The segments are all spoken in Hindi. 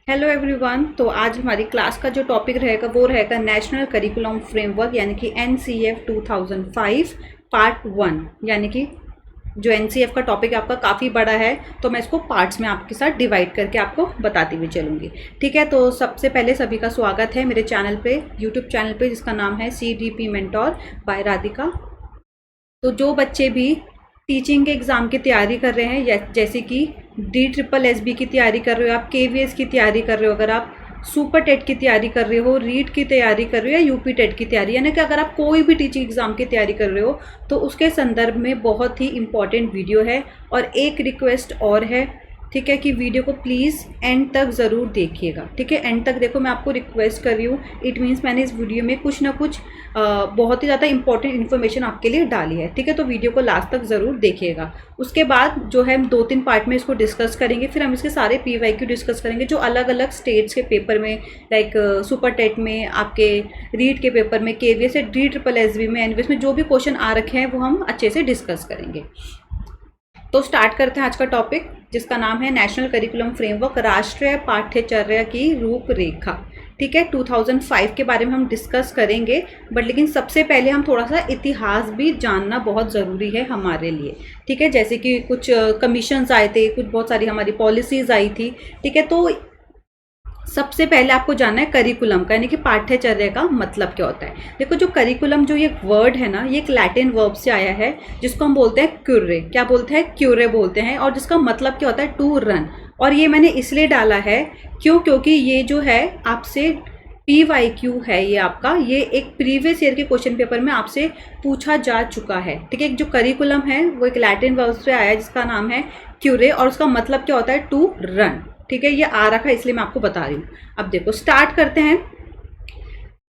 Hello everyone. तो आज हमारी क्लास का जो टॉपिक रहेगा वो रहेगा नेशनल करिकुलम फ्रेमवर्क यानी कि NCF 2005 पार्ट 1। यानी कि जो NCF का टॉपिक आपका काफ़ी बड़ा है, तो मैं इसको पार्ट्स में आपके साथ डिवाइड करके आपको बताती हुई चलूँगी। ठीक है, तो सबसे पहले सभी का स्वागत है मेरे चैनल पे, यूट्यूब चैनल पे, जिसका नाम है CDP मेंटोर बाय राधिका। तो जो बच्चे भी टीचिंग के एग्ज़ाम की तैयारी कर रहे हैं, जैसे कि DSSB की तैयारी कर रहे हो, आप KVS की तैयारी कर रहे हो, अगर आप सुपर टेट की तैयारी कर रहे हो, रीट की तैयारी कर रहे हो या UP टेट की तैयारी, यानी कि अगर आप कोई भी टीचिंग एग्ज़ाम की तैयारी कर रहे हो तो उसके संदर्भ में बहुत ही इम्पॉर्टेंट वीडियो है। और एक रिक्वेस्ट और है, ठीक है, कि वीडियो को प्लीज़ एंड तक ज़रूर देखिएगा। ठीक है, एंड तक देखो, मैं आपको रिक्वेस्ट कर रही हूँ। इट मीन्स मैंने इस वीडियो में कुछ ना कुछ बहुत ही ज़्यादा इंपॉर्टेंट इन्फॉर्मेशन आपके लिए डाली है। ठीक है, तो वीडियो को लास्ट तक ज़रूर देखिएगा। उसके बाद जो है हम 2-3 पार्ट में इसको डिस्कस करेंगे। फिर हम इसके सारे PYQ डिस्कस करेंगे जो अलग अलग स्टेट्स के पेपर में, लाइक सुपर टेट में, आपके रीट के पेपर में, KVS से DSSB में, NVS में जो भी क्वेश्चन आ रखे हैं वो हम अच्छे से डिस्कस करेंगे। तो स्टार्ट करते हैं आज का टॉपिक, जिसका नाम है नेशनल करिकुलम फ्रेमवर्क, राष्ट्रीय पाठ्यचर्या की रूपरेखा। ठीक है, 2005 के बारे में हम डिस्कस करेंगे, बट लेकिन सबसे पहले हम थोड़ा सा इतिहास भी जानना बहुत ज़रूरी है हमारे लिए। ठीक है, जैसे कि कुछ कमीशंस आए थे, कुछ बहुत सारी हमारी पॉलिसीज़ आई थी। ठीक है, तो सबसे पहले आपको जानना है करिकुलम का, यानी कि पाठ्यचर्या का मतलब क्या होता है। देखो, जो करिकुलम, जो ये वर्ड है ना, ये एक लैटिन वर्ब से आया है, जिसको हम बोलते हैं क्यूरे। क्या बोलते हैं? क्यूरे बोलते हैं। और जिसका मतलब क्या होता है? To run. और ये मैंने इसलिए डाला है क्योंकि ये जो है आपसे PYQ है, ये आपका, ये एक प्रीवियस ईयर के क्वेश्चन पेपर में आपसे पूछा जा चुका है। ठीक है, जो करिकुलम है वो एक लैटिन वर्ब से आया है, जिसका नाम है क्यूरे, और उसका मतलब क्या होता है? To run. ठीक है, ये आ रखा है, इसलिए मैं आपको बता रही हूँ। अब देखो, स्टार्ट करते हैं।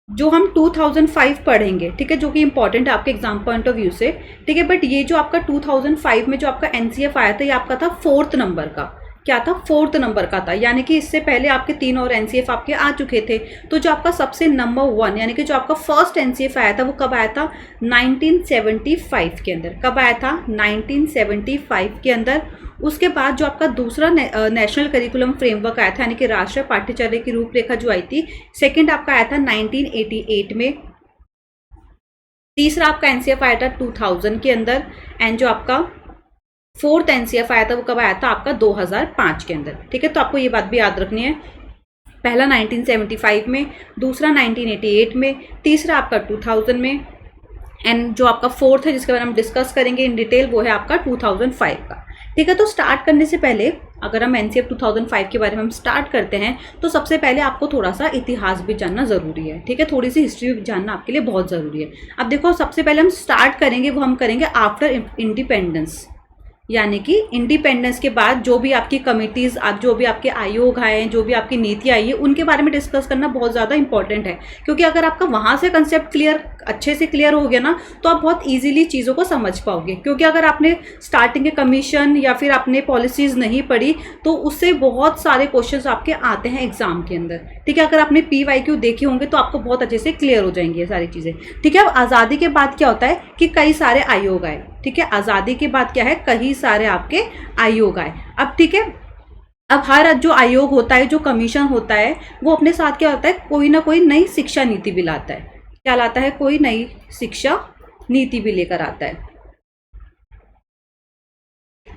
जो हम 2005 पढ़ेंगे, ठीक है, जो कि इंपॉर्टेंट है आपके एग्जाम पॉइंट ऑफ व्यू से। ठीक है, बट ये जो आपका 2005 में जो आपका NCF आया था, ये आपका था 4th नंबर का। क्या था? 4th नंबर का था। यानी कि इससे पहले आपके 3 और NCF आपके आ चुके थे। तो जो आपका सबसे नंबर 1, यानी कि जो आपका फर्स्ट NCF आया था, वो कब आया था? 1975 के अंदर। कब आया था? 1975 के अंदर। उसके बाद जो आपका दूसरा नेशनल करिकुलम फ्रेमवर्क आया था, यानी कि राष्ट्रीय पाठ्यचर्या की रूपरेखा जो आई थी, सेकंड आपका आया था 1988 में। तीसरा आपका NCF आया था 2000 के अंदर। एंड जो आपका 4th NCF आया था वो कब आया था? आपका 2005 के अंदर। ठीक है, तो आपको ये बात भी याद रखनी है। पहला 1975 में, दूसरा 1988 में, तीसरा आपका 2000 में, एंड जो आपका 4th है, जिसके बारे में हम डिस्कस करेंगे इन डिटेल, वो है आपका 2005 का। ठीक है, तो स्टार्ट करने से पहले अगर हम NCF 2005 के बारे में हम स्टार्ट करते हैं, तो सबसे पहले आपको थोड़ा सा इतिहास भी जानना ज़रूरी है। ठीक है, थोड़ी सी हिस्ट्री भी जानना आपके लिए बहुत ज़रूरी है। अब देखो, सबसे पहले हम स्टार्ट करेंगे, वो हम करेंगे आफ्टर इंडिपेंडेंस। यानी कि इंडिपेंडेंस के बाद जो भी आपकी कमिटीज़, आप जो भी आपके आयोग आए हैं, जो भी आपकी नीतियाँ आई है, उनके बारे में डिस्कस करना बहुत ज़्यादा इंपॉर्टेंट है। क्योंकि अगर आपका वहाँ से कंसेप्ट अच्छे से क्लियर हो गया ना, तो आप बहुत इजीली चीज़ों को समझ पाओगे। क्योंकि अगर आपने स्टार्टिंग के कमीशन या फिर आपने पॉलिसीज़ नहीं पढ़ी, तो उससे बहुत सारे क्वेश्चंस आपके आते हैं एग्जाम के अंदर। ठीक है, अगर आपने PYQ देखे होंगे तो आपको बहुत अच्छे से क्लियर हो जाएंगी ये सारी चीज़ें। ठीक है, अब आज़ादी के बाद क्या होता है कि कई सारे आयोग आए। ठीक है, आज़ादी के बाद क्या है? कई सारे आपके आयोग आए। अब ठीक है, अब हर जो आयोग होता है, जो कमीशन होता है, वो अपने साथ क्या होता है? कोई ना कोई नई शिक्षा नीति भी लाता है। क्या लाता है? कोई नई शिक्षा नीति भी लेकर आता है।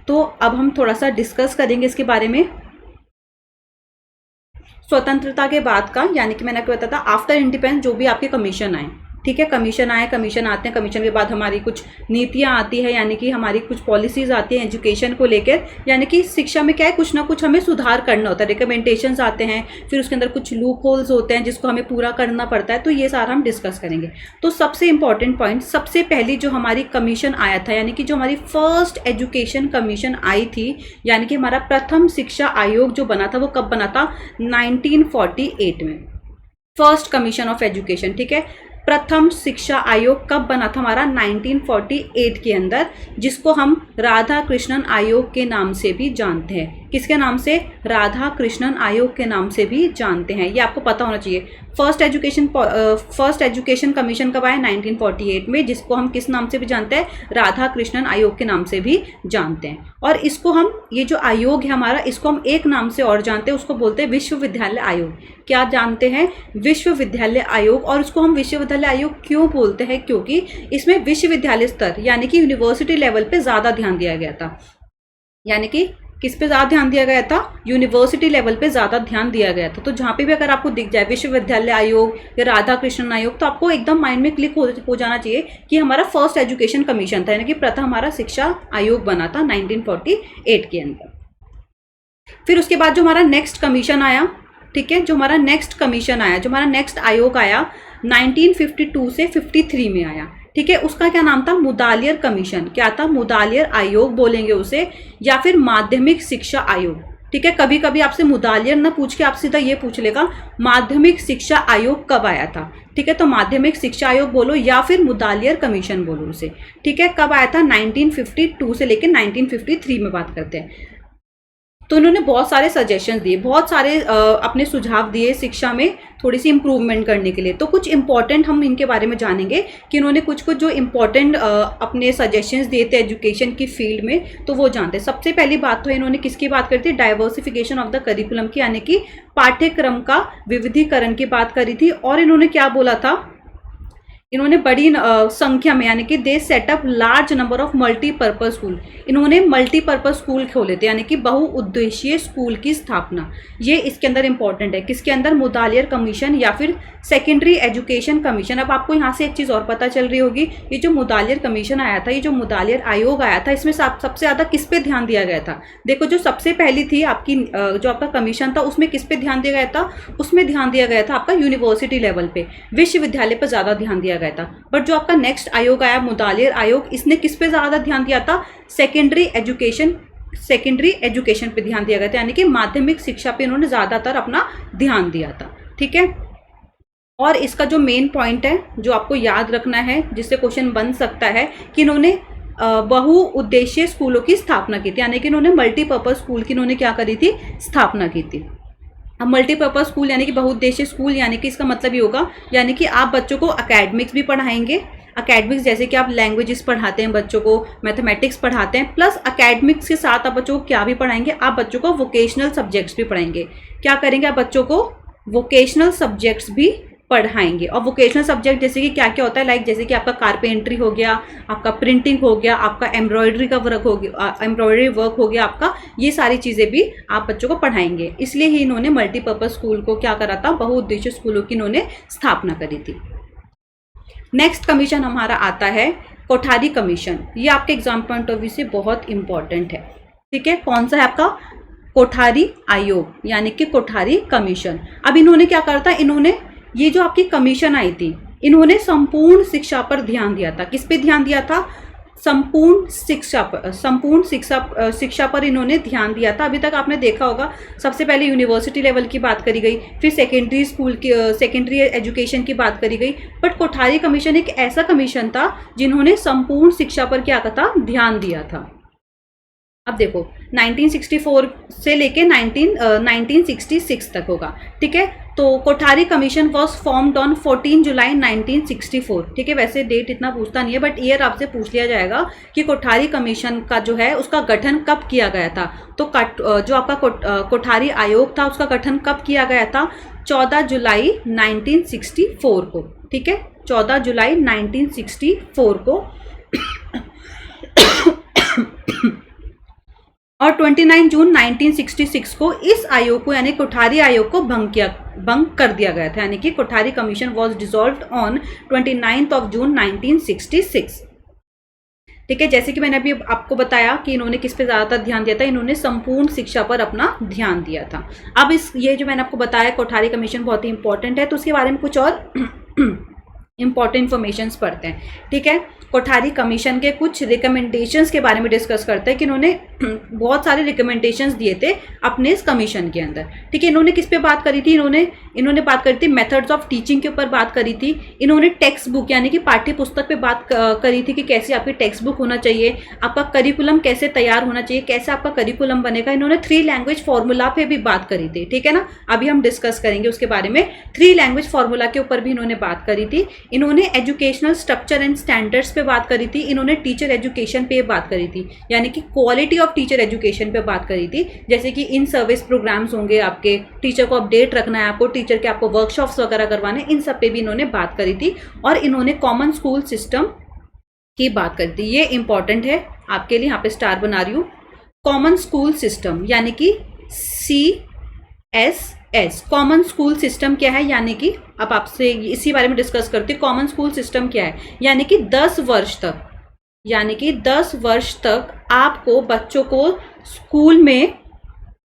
तो अब हम थोड़ा सा डिस्कस करेंगे इसके बारे में। स्वतंत्रता के बाद का, यानी कि मैंने आपको बताया था आफ्टर इंडिपेंडेंस, जो भी आपके कमीशन आए। ठीक है, कमीशन आए, कमीशन आते हैं, कमीशन के बाद हमारी कुछ नीतियाँ आती है, यानी कि हमारी कुछ पॉलिसीज़ आती हैं एजुकेशन को लेकर। यानी कि शिक्षा में क्या है, कुछ ना कुछ हमें सुधार करना होता है, रिकमेंडेशंस आते हैं, फिर उसके अंदर कुछ लूप होल्स होते हैं जिसको हमें पूरा करना पड़ता है। तो ये सारा हम डिस्कस करेंगे। तो सबसे इंपॉर्टेंट पॉइंट, सबसे पहली जो हमारी कमीशन आया था, यानी कि जो हमारी फर्स्ट एजुकेशन कमीशन आई थी, यानी कि हमारा प्रथम शिक्षा आयोग जो बना था, वो कब बना था? 1948 में, फर्स्ट कमीशन ऑफ एजुकेशन। ठीक है, प्रथम शिक्षा आयोग कब बना था? हमारा 1948 के अंदर, जिसको हम राधा कृष्णन आयोग के नाम से भी जानते हैं। किसके नाम से? राधा कृष्णन आयोग के नाम से भी जानते हैं। ये आपको पता होना चाहिए। फर्स्ट एजुकेशन कमीशन कब आया? 1948 में, जिसको हम किस नाम से भी जानते हैं? राधा कृष्णन आयोग के नाम से भी जानते हैं। और इसको हम, ये जो आयोग है हमारा, इसको हम एक नाम से और जानते हैं, उसको बोलते हैं विश्वविद्यालय आयोग। क्या जानते हैं? विश्वविद्यालय आयोग। और उसको हम विश्वविद्यालय आयोग क्यों बोलते हैं? क्योंकि इसमें विश्वविद्यालय स्तर यानी कि यूनिवर्सिटी लेवल पे ज़्यादा ध्यान दिया गया था। यानी कि किस पे ज़्यादा ध्यान दिया गया था? यूनिवर्सिटी लेवल पे ज़्यादा ध्यान दिया गया था। तो जहाँ पे भी अगर आपको दिख जाए विश्वविद्यालय आयोग या राधा कृष्णन आयोग, तो आपको एकदम माइंड में क्लिक हो जाना चाहिए कि हमारा फर्स्ट एजुकेशन कमीशन था, यानी कि प्रथम हमारा शिक्षा आयोग बना था 1948 के अंदर। फिर उसके बाद जो हमारा नेक्स्ट कमीशन आया, ठीक है, जो हमारा नेक्स्ट कमीशन आया, जो हमारा नेक्स्ट आयोग आया 1952 से 53 में आया, ठीक है, उसका क्या नाम था? मुदालियर कमीशन। क्या था? मुदालियर आयोग बोलेंगे उसे, या फिर माध्यमिक शिक्षा आयोग। ठीक है, कभी कभी आपसे मुदालियर ना पूछ के आप सीधा ये पूछ लेगा माध्यमिक शिक्षा आयोग कब आया था। ठीक है, तो माध्यमिक शिक्षा आयोग बोलो या फिर मुदालियर कमीशन बोलो उसे। ठीक है, कब आया था? 1952 से लेकर 1953 में बात करते हैं। तो इन्होंने बहुत सारे सजेशंस दिए, बहुत सारे अपने सुझाव दिए शिक्षा में थोड़ी सी इम्प्रूवमेंट करने के लिए। तो कुछ इंपॉर्टेंट हम इनके बारे में जानेंगे कि इन्होंने कुछ कुछ जो इम्पॉर्टेंट अपने सजेशंस दिए थे एजुकेशन की फील्ड में, तो वो जानते हैं। सबसे पहली बात तो इन्होंने किसकी बात करी थी? डाइवर्सिफिकेशन ऑफ द करिकुलम की, यानी कि पाठ्यक्रम का विविधीकरण की बात करी थी। और इन्होंने क्या बोला था? इन्होंने बड़ी संख्या में, यानी कि दे setup large number of multipurpose school. इन्होंने मल्टीपर्पज स्कूल खोले थे, यानी कि बहुउद्देशीय स्कूल की स्थापना। ये इसके अंदर इंपॉर्टेंट है। किसके अंदर? मुदालियर कमीशन या फिर सेकेंडरी एजुकेशन कमीशन। अब आपको यहाँ से एक चीज़ और पता चल रही होगी, ये जो मुदालियर कमीशन आया था, ये जो मुदालियर आयोग आया था, इसमें सबसे ज़्यादा किस पे ध्यान दिया गया था? देखो, जो सबसे पहली थी आपकी जो आपका कमीशन था, उसमें किस पे ध्यान दिया गया था? उसमें ध्यान दिया गया था आपका यूनिवर्सिटी लेवल पे, विश्वविद्यालय पर ज़्यादा ध्यान दिया गया था। बट जो आपका नेक्स्ट आयोग आया मुदालियर आयोग, इसने किस पे ज्यादा ध्यान दिया था? सेकेंडरी एजुकेशन पे ध्यान दिया गया था, यानी कि माध्यमिक शिक्षा पे इन्होंने ज्यादातर अपना ध्यान दिया था। ठीक है, और इसका जो मेन पॉइंट है जो आपको याद रखना है, जिससे क्वेश्चन बन सकता है, कि इन्होंने बहुउद्देशीय स्कूलों की स्थापना की थी, यानी कि इन्होंने मल्टीपर्पज स्कूल की इन्होंने क्या करी थी? स्थापना की थी। अब मल्टीपर्पज स्कूल यानी कि बहुउद्देशीय स्कूल, यानी कि इसका मतलब ये होगा, यानी कि आप बच्चों को एकेडमिक्स भी पढ़ाएंगे। एकेडमिक्स जैसे कि आप लैंग्वेजेस पढ़ाते हैं बच्चों को, मैथमेटिक्स पढ़ाते हैं, प्लस एकेडमिक्स के साथ आप बच्चों को क्या भी पढ़ाएंगे? आप बच्चों को वोकेशनल सब्जेक्ट्स भी पढ़ाएंगे। क्या करेंगे? आप बच्चों को वोकेशनल सब्जेक्ट्स भी पढ़ाएंगे। और वोकेशनल सब्जेक्ट जैसे कि क्या क्या होता है? लाइक जैसे कि आपका कारपेंट्री हो गया, आपका प्रिंटिंग हो गया, आपका एम्ब्रॉयडरी का वर्क हो गया, एम्ब्रॉयडरी वर्क हो गया आपका, ये सारी चीज़ें भी आप बच्चों को पढ़ाएंगे। इसलिए ही इन्होंने मल्टीपर्पज स्कूल को क्या करा था? बहुउद्देशीय स्कूलों की इन्होंने स्थापना करी थी। नेक्स्ट कमीशन हमारा आता है कोठारी कमीशन। ये आपके एग्जाम पॉइंट ऑफ व्यू से बहुत इंपॉर्टेंट है। ठीक है, कौन सा है आपका? कोठारी आयोग, यानी कि कोठारी कमीशन। अब इन्होंने क्या करा था? इन्होंने ये जो आपकी कमीशन आई थी, इन्होंने संपूर्ण शिक्षा पर ध्यान दिया था। किस पे ध्यान दिया था? संपूर्ण शिक्षा पर इन्होंने ध्यान दिया था। अभी तक आपने देखा होगा, सबसे पहले यूनिवर्सिटी लेवल की बात करी गई, फिर सेकेंडरी स्कूल की सेकेंडरी एजुकेशन की बात करी गई। बट कोठारी कमीशन एक ऐसा कमीशन था जिन्होंने संपूर्ण शिक्षा पर क्या था? ध्यान दिया था। अब देखो 1964 से लेके 1966 तक होगा। ठीक है, तो Kothari commission was formed on 14 जुलाई 1964। ठीक है, वैसे डेट इतना पूछता नहीं है, बट ईयर आपसे पूछ लिया जाएगा कि कोठारी कमीशन का जो है उसका गठन कब किया गया था। तो जो आपका कोठारी आयोग था उसका गठन कब किया गया था? 14 जुलाई 1964 को। ठीक है, 14 जुलाई 1964 को और 29 जून 1966 को इस आयोग को, यानी कोठारी आयोग को भंग कर दिया गया था, यानी कि Kothari commission was dissolved on 29 of June 1966। ठीक है, जैसे कि मैंने अभी आपको बताया कि इन्होंने किस पे ज़्यादातर ध्यान दिया था? इन्होंने संपूर्ण शिक्षा पर अपना ध्यान दिया था। अब ये जो मैंने आपको बताया कोठारी कमीशन बहुत ही इंपॉर्टेंट है, तो उसके बारे में कुछ और इंपॉर्टेंट इन्फॉर्मेशन पढ़ते हैं। ठीक है, कोठारी कमीशन के कुछ रिकमेंडेशंस के बारे में डिस्कस करते हैं कि इन्होंने बहुत सारे रिकमेंडेशंस दिए थे अपने इस कमीशन के अंदर। ठीक है, इन्होंने किस पे बात करी थी, इन्होंने बात करी थी मेथड्स ऑफ टीचिंग के ऊपर बात करी थी। इन्होंने टेक्स्ट बुक यानी कि पाठ्य पुस्तक पे बात करी थी कि कैसे आपकी टेक्स्ट बुक होना चाहिए, आपका करिकुलम कैसे तैयार होना चाहिए, कैसे आपका करिकुलम बनेगा। इन्होंने 3 लैंग्वेज फॉर्मूला पे भी बात करी थी। ठीक है ना, अभी हम डिस्कस करेंगे उसके बारे में। 3 लैंग्वेज फॉर्मूला के ऊपर भी इन्होंने बात करी थी। इन्होंने एजुकेशनल स्ट्रक्चर एंड स्टैंडर्ड्स पे बात करी थी। इन्होंने टीचर एजुकेशन पे बात करी थी, यानी कि क्वालिटी ऑफ टीचर एजुकेशन पे बात करी थी। जैसे कि इन सर्विस प्रोग्राम्स होंगे, आपके टीचर को अपडेट रखना है, आपको टीचर के आपको वर्कशॉप्स वगैरह करवाने, इन सब पे भी इन्होंने बात करी थी। और इन्होंने कॉमन स्कूल सिस्टम की बात करी थी। ये इंपॉर्टेंट है आपके लिए, यहाँ पे स्टार बना रही हूँ। कॉमन स्कूल सिस्टम यानी कि CSS, कॉमन स्कूल सिस्टम क्या है, यानी कि अब आपसे इसी बारे में डिस्कस करते हैं। कॉमन स्कूल सिस्टम क्या है, यानी कि 10 वर्ष तक आपको बच्चों को स्कूल में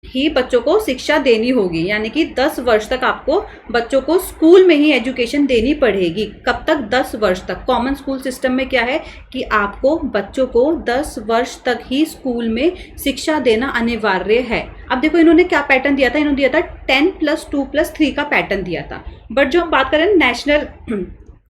ही बच्चों को शिक्षा देनी होगी, यानी कि 10 वर्ष तक आपको बच्चों को स्कूल में ही एजुकेशन देनी पड़ेगी। कब तक, 10 वर्ष तक। कॉमन स्कूल सिस्टम में क्या है कि आपको बच्चों को 10 वर्ष तक ही स्कूल में शिक्षा देना अनिवार्य है। अब देखो इन्होंने क्या पैटर्न दिया था, इन्होंने दिया था 10+2+3 का पैटर्न दिया था। बट जो हम बात करें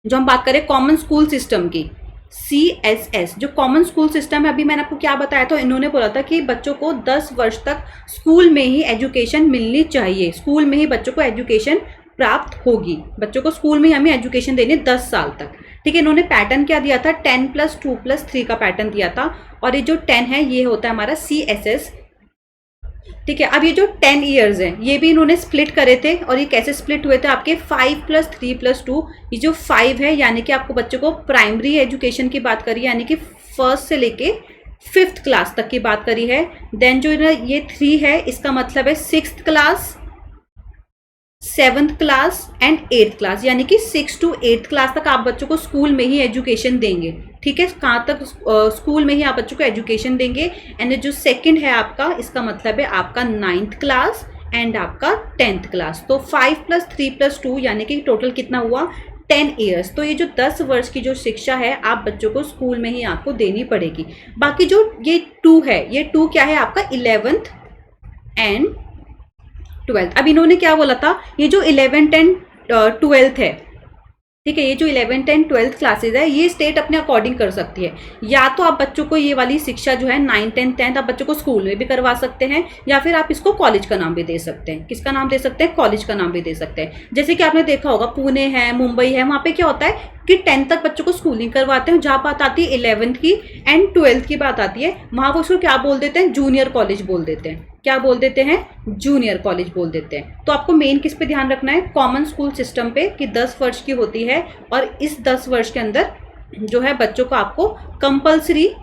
जो हम बात करें कॉमन स्कूल सिस्टम की, CSS जो कॉमन स्कूल सिस्टम है, अभी मैंने आपको क्या बताया था, इन्होंने बोला था कि बच्चों को 10 वर्ष तक स्कूल में ही एजुकेशन मिलनी चाहिए, स्कूल में ही बच्चों को एजुकेशन प्राप्त होगी, बच्चों को स्कूल में ही हमें एजुकेशन देनी 10 साल तक। ठीक है, इन्होंने पैटर्न क्या दिया था, 10+2+3 का पैटर्न दिया था। और ये जो 10 है ये होता है हमारा CSS। ठीक है, अब ये जो 10 ईयर्स हैं ये भी इन्होंने स्प्लिट करे थे, और ये कैसे स्प्लिट हुए थे आपके 5+3+2। ये जो 5 है यानी कि आपको बच्चों को प्राइमरी एजुकेशन की बात करी, यानी कि 1st से लेके 5th क्लास तक की बात करी है। देन जो ये 3 है इसका मतलब है 6th class, 7th class and 8th class, यानी कि 6 to 8th क्लास तक आप बच्चों को स्कूल में ही एजुकेशन देंगे। ठीक है, कहाँ तक, स्कूल में ही आप बच्चों को एजुकेशन देंगे। एंड जो 2nd है आपका, इसका मतलब है आपका 9th क्लास एंड आपका 10th क्लास। तो 5+3+2 यानी कि टोटल कितना हुआ, 10 ईयर्स। तो ये जो 10 वर्ष की जो शिक्षा है आप बच्चों को स्कूल में ही आपको देनी पड़ेगी। बाकी जो ये 2 है, ये 2 क्या है आपका 11th एंड 12th। अब इन्होंने क्या बोला था, ये जो 11th एंड 12th है, ठीक है, ये जो 11th एंड 12th क्लासेज है ये स्टेट अपने अकॉर्डिंग कर सकती है। या तो आप बच्चों को ये वाली शिक्षा जो है 9th एंड 10th आप बच्चों को स्कूल में भी करवा सकते हैं, या फिर आप इसको कॉलेज का नाम भी दे सकते हैं। किसका नाम दे सकते हैं, कॉलेज का नाम भी दे सकते हैं। जैसे कि आपने देखा होगा पुणे है, मुंबई है, वहाँ पे क्या होता है कि 10th तक बच्चों को स्कूलिंग करवाते हैं। जहाँ बात आती है 11th की एंड 12th की बात आती है, वहाँ वो उसको क्या बोल देते हैं, जूनियर कॉलेज बोल देते हैं। क्या बोल देते हैं, जूनियर कॉलेज बोल देते हैं। तो आपको मेन किस पे ध्यान रखना है, कॉमन स्कूल सिस्टम पे, कि 10 वर्ष की होती है और इस 10 वर्ष के अंदर जो है बच्चों को आपको कंपलसरी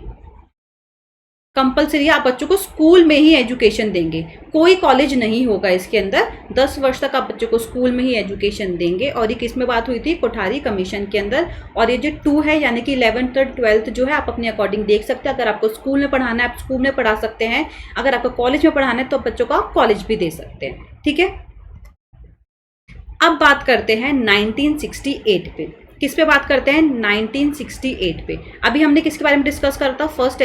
आप बच्चों को स्कूल में ही एजुकेशन देंगे, कोई कॉलेज नहीं होगा इसके अंदर। 10 वर्ष तक आप बच्चों को स्कूल में ही एजुकेशन देंगे। और ये किस में बात हुई थी, कोठारी कमीशन के अंदर। और ये जो 2 है यानी कि 11th और 12th जो है आप अपने अकॉर्डिंग देख सकते हैं। अगर आपको स्कूल में पढ़ाना है आप स्कूल में पढ़ा सकते हैं, अगर आपको कॉलेज में पढ़ाना है तो बच्चों को आप कॉलेज भी दे सकते हैं। ठीक है, अब बात करते हैं 1968 पे। किस पे बात करते हैं, 1968 पे। अभी हमने किसके बारे में डिस्कस करा था, फर्स्ट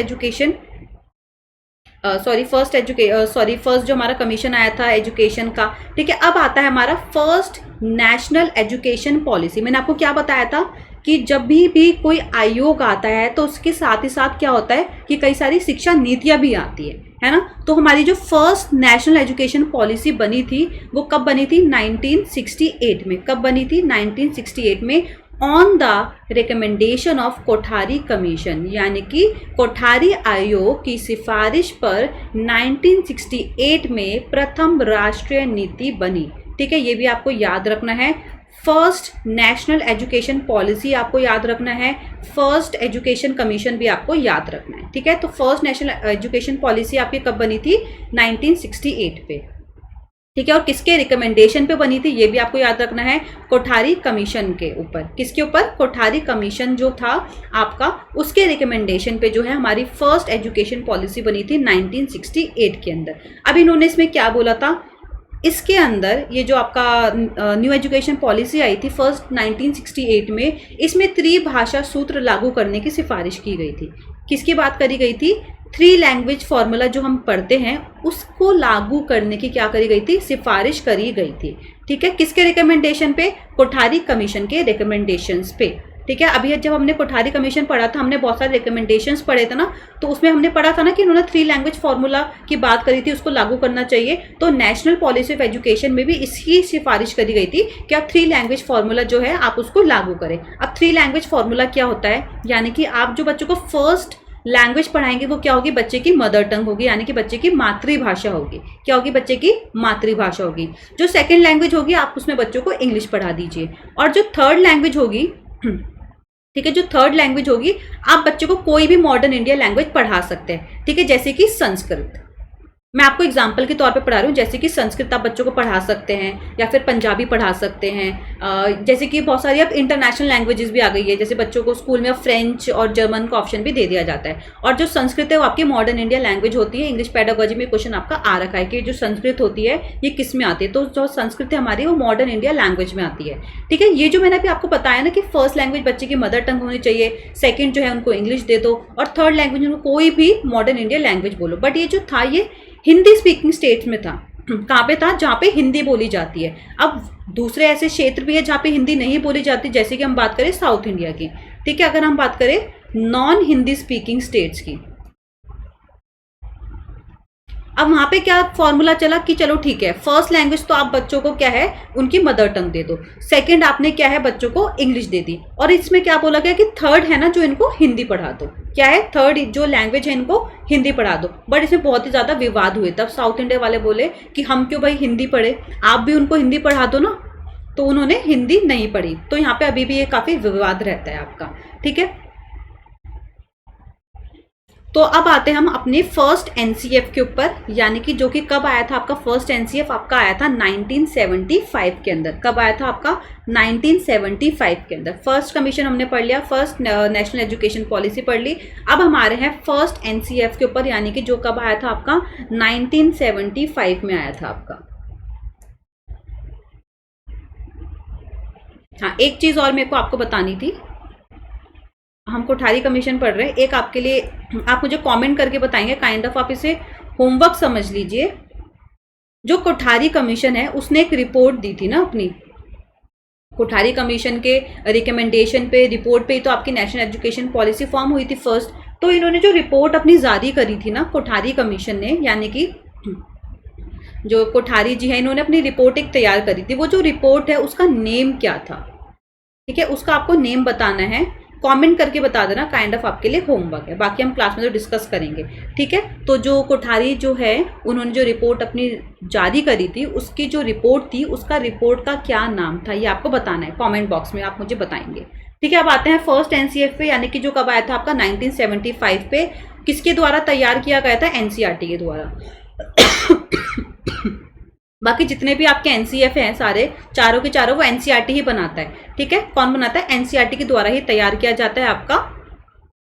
जो हमारा कमीशन आया था एजुकेशन का। ठीक है, अब आता है हमारा फर्स्ट नेशनल एजुकेशन पॉलिसी। मैंने आपको क्या बताया था कि जब भी कोई आयोग आता है तो उसके साथ ही साथ क्या होता है कि कई सारी शिक्षा नीतियां भी आती है ना। तो हमारी जो फर्स्ट नेशनल एजुकेशन पॉलिसी बनी थी वो कब बनी थी, 1968 में। कब बनी थी, 1968 में, on the recommendation of Kothari commission, यानी कि कोठारी आयोग की सिफारिश पर 1968 में प्रथम राष्ट्रीय नीति बनी। ठीक है, ये भी आपको याद रखना है। फर्स्ट नेशनल एजुकेशन पॉलिसी आपको याद रखना है, फर्स्ट एजुकेशन कमीशन भी आपको याद रखना है। ठीक है, तो फर्स्ट नेशनल एजुकेशन पॉलिसी आपकी कब बनी थी, 1968 पे। ठीक है, और किसके रिकमेंडेशन पे बनी थी ये भी आपको याद रखना है, कोठारी कमीशन के ऊपर। किसके ऊपर, कोठारी कमीशन जो था आपका, उसके रिकमेंडेशन पे जो है हमारी फर्स्ट एजुकेशन पॉलिसी बनी थी 1968 के अंदर। अब इन्होंने इसमें क्या बोला था, इसके अंदर ये जो आपका न्यू एजुकेशन पॉलिसी आई थी फर्स्ट 1968 में, इसमें त्रिभाषा सूत्र लागू करने की सिफारिश की गई थी। किसकी बात करी गई थी? 3 लैंग्वेज फॉर्मूला जो हम पढ़ते हैं उसको लागू करने की क्या करी गई थी? सिफारिश करी गई थी। ठीक है, किसके रिकमेंडेशन पे? कोठारी कमीशन के रिकमेंडेशंस पे। ठीक है, अभी जब हमने कोठारी कमीशन पढ़ा था, हमने बहुत सारे रिकमेंडेशंस पढ़े थे ना, तो उसमें हमने पढ़ा था ना कि उन्होंने 3 लैंग्वेज फॉर्मूला की बात करी थी, उसको लागू करना चाहिए। तो नेशनल पॉलिसी ऑफ एजुकेशन में भी इसकी सिफारिश करी गई थी कि आप 3 लैंग्वेज फॉर्मूला जो है आप उसको लागू करें। अब 3 लैंग्वेज फॉर्मूला क्या होता है? यानी कि आप जो बच्चों को फर्स्ट लैंग्वेज पढ़ाएंगे वो क्या होगी? बच्चे की मदर टंग होगी, यानी कि बच्चे की मातृभाषा होगी। क्या होगी? बच्चे की मातृभाषा होगी। जो सेकंड लैंग्वेज होगी आप उसमें बच्चों को इंग्लिश पढ़ा दीजिए। और जो थर्ड लैंग्वेज होगी, ठीक है, जो थर्ड लैंग्वेज होगी आप बच्चों को कोई भी मॉडर्न इंडिया लैंग्वेज पढ़ा सकते हैं। ठीक है, जैसे कि संस्कृत, मैं आपको एग्जाम्पल के तौर पे पढ़ा रही हूँ। जैसे कि संस्कृत आप बच्चों को पढ़ा सकते हैं, या फिर पंजाबी पढ़ा सकते हैं। जैसे कि बहुत सारी अब इंटरनेशनल लैंग्वेजेस भी आ गई है, जैसे बच्चों को स्कूल में फ्रेंच और जर्मन का ऑप्शन भी दे दिया जाता है। और जो संस्कृत है वो आपकी मॉडर्न इंडिया लैंग्वेज होती है। इंग्लिश पेडागोजी में क्वेश्चन आपका आ रखा है कि जो संस्कृत होती है ये किस में आती है, तो जो संस्कृत है हमारी वो मॉडर्न इंडिया लैंग्वेज में आती है। ठीक है, ये जो मैंने अभी आपको बताया ना कि फर्स्ट लैंग्वेज बच्चे की मदर टंग होनी चाहिए, सेकेंड जो है उनको इंग्लिश दे दो, और थर्ड लैंग्वेज उनको कोई भी मॉडर्न इंडिया लैंग्वेज बोलो। बट ये जो था ये हिंदी स्पीकिंग स्टेट्स में था। कहाँ पे था? जहाँ पे हिंदी बोली जाती है। अब दूसरे ऐसे क्षेत्र भी है जहाँ पे हिंदी नहीं बोली जाती, जैसे कि हम बात करें साउथ इंडिया की। ठीक है, अगर हम बात करें नॉन हिंदी स्पीकिंग स्टेट्स की, अब वहां पे क्या फॉर्मूला चला कि चलो ठीक है, फर्स्ट लैंग्वेज तो आप बच्चों को क्या है उनकी मदर टंग दे दो, सेकंड आपने क्या है बच्चों को इंग्लिश दे दी, और इसमें क्या बोला गया कि थर्ड है ना जो इनको हिंदी पढ़ा दो। क्या है? थर्ड जो लैंग्वेज है इनको हिंदी पढ़ा दो। बट इसमें बहुत ही ज्यादा विवाद हुए। तब साउथ इंडिया वाले बोले कि हम क्यों भाई हिंदी पढ़े, आप भी उनको हिंदी पढ़ा दो ना। तो उन्होंने हिंदी नहीं पढ़ी। तो यहाँ पे अभी भी ये काफी विवाद रहता है आपका। ठीक है, तो अब आते हैं हम अपने फर्स्ट एनसीएफ के ऊपर, यानी कि जो कि कब आया था आपका फर्स्ट एनसीएफ? आपका आया था 1975 के अंदर। कब आया था आपका? 1975 के अंदर। फर्स्ट कमीशन हमने पढ़ लिया, फर्स्ट नेशनल एजुकेशन पॉलिसी पढ़ ली। अब हमारे हैं फर्स्ट एनसीएफ के ऊपर, यानी कि जो कब आया था आपका? 1975 में आया था आपका। हाँ, एक चीज और मेरे को आपको बतानी थी। हम कोठारी कमीशन पढ़ रहे हैं, एक आपके लिए आप मुझे कमेंट करके बताएंगे, काइंड ऑफ आप इसे होमवर्क समझ लीजिए। जो कोठारी कमीशन है उसने एक रिपोर्ट दी थी ना अपनी, कोठारी कमीशन के रिकमेंडेशन पे, रिपोर्ट पे तो आपकी नेशनल एजुकेशन पॉलिसी फॉर्म हुई थी फर्स्ट। तो इन्होंने जो रिपोर्ट अपनी जारी करी थी ना कोठारी कमीशन ने, यानी कि जो कोठारी जी है इन्होंने अपनी रिपोर्ट एक तैयार करी थी। वो जो रिपोर्ट है उसका नेम क्या था? ठीक है, उसका आपको नेम बताना है, कमेंट करके बता देना, काइंड ऑफ आपके लिए होमवर्क है। बाकी हम क्लास में तो डिस्कस करेंगे। ठीक है, तो जो कोठारी जो है उन्होंने जो रिपोर्ट अपनी जारी करी थी, उसकी जो रिपोर्ट थी उसका रिपोर्ट का क्या नाम था ये आपको बताना है, कमेंट बॉक्स में आप मुझे बताएंगे। ठीक है, अब आते हैं फर्स्ट एनसीएफ पे, यानी कि जो कब आया था आपका 1975 पे। किसके द्वारा तैयार किया गया था? एनसीईआरटी के द्वारा। बाकी जितने भी आपके एनसीएफ हैं सारे चारों के चारों वो एनसीईआरटी ही बनाता है। ठीक है, कौन बनाता है? एनसीईआरटी के द्वारा ही तैयार किया जाता है आपका